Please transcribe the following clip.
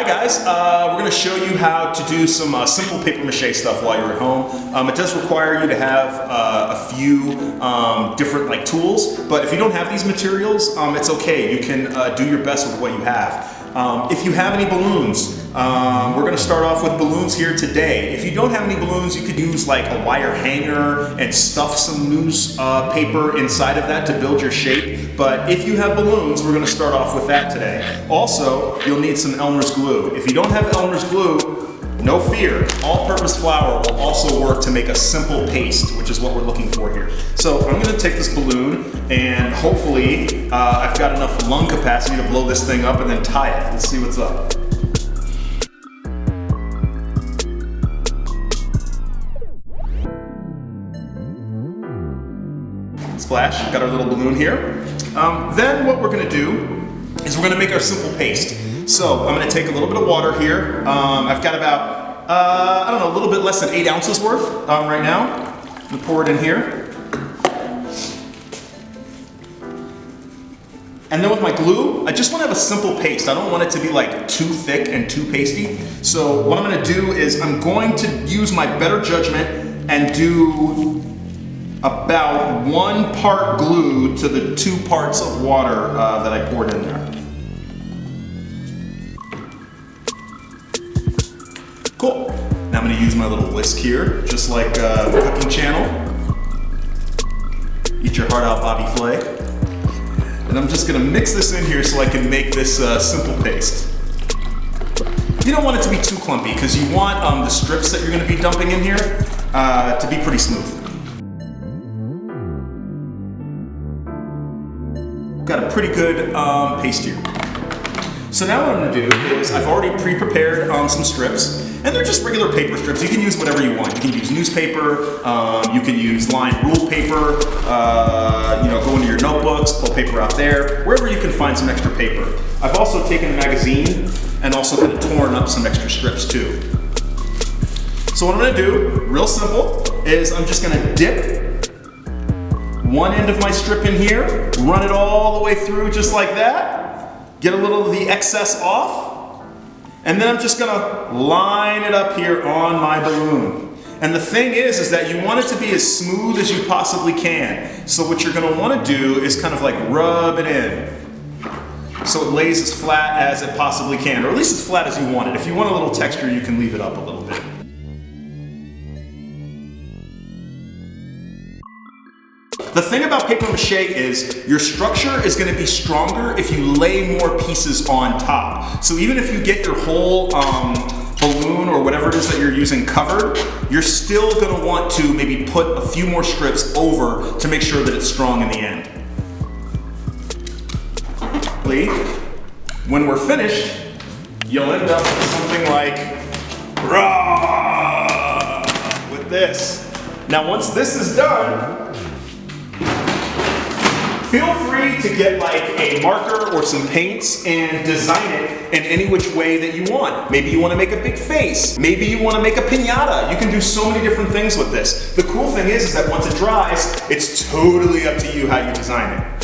Hi guys, we're going to show you how to do some simple paper mache stuff while you're at home. It does require you to have a few different tools, but if you don't have these materials, it's okay. You can do your best with what you have. If you have any balloons, we're going to start off with balloons here today. If you don't have any balloons, you could use like a wire hanger and stuff some news paper inside of that to build your shape. But if you have balloons, we're going to start off with that today. Also, you'll need some Elmer's glue. If you don't have Elmer's glue, no fear. All-purpose flour will also work to make a simple paste, which is what we're looking for here. So I'm going to take this balloon and hopefully I've got enough lung capacity to blow this thing up and then tie it. Let's see what's up. Splash, got our little balloon here. Then what we're going to do is we're going to make our simple paste. So I'm going to take a little bit of water here. I've got about, I don't know, a little bit less than 8 ounces worth right now. I'm going to pour it in here. And then with my glue, I just want to have a simple paste. I don't want it to be like too thick and too pasty. So what I'm going to do is I'm going to use my better judgment and do about 1 part glue to the 2 parts of water that I poured in there. Cool. Now I'm going to use my little whisk here, just like the cooking channel. Eat your heart out, Bobby Flay. And I'm just going to mix this in here so I can make this simple paste. You don't want it to be too clumpy because you want the strips that you're going to be dumping in here to be pretty smooth. Got a pretty good paste here. So now what I'm going to do is I've already pre-prepared some strips, and they're just regular paper strips. You can use whatever you want. You can use newspaper, you can use lined ruled paper, go into your notebooks, pull paper out there, wherever you can find some extra paper. I've also taken a magazine and also kind of torn up some extra strips too. So what I'm going to do, real simple, is I'm just going to dip one end of my strip in here, run it all the way through just like that, get a little of the excess off, and then I'm just gonna line it up here on my balloon. And the thing is that you want it to be as smooth as you possibly can. So what you're gonna wanna do is kind of like rub it in so it lays as flat as it possibly can, or at least as flat as you want it. If you want a little texture, you can leave it up a little bit. The thing about paper mache is your structure is going to be stronger if you lay more pieces on top. So even if you get your whole balloon or whatever it is that you're using covered, you're still going to want to maybe put a few more strips over to make sure that it's strong in the end. When we're finished, you'll end up with something like with this. Now once this is done, feel free to get like a marker or some paints and design it in any which way that you want. Maybe you want to make a big face. Maybe you want to make a piñata. You can do so many different things with this. The cool thing is that once it dries, it's totally up to you how you design it.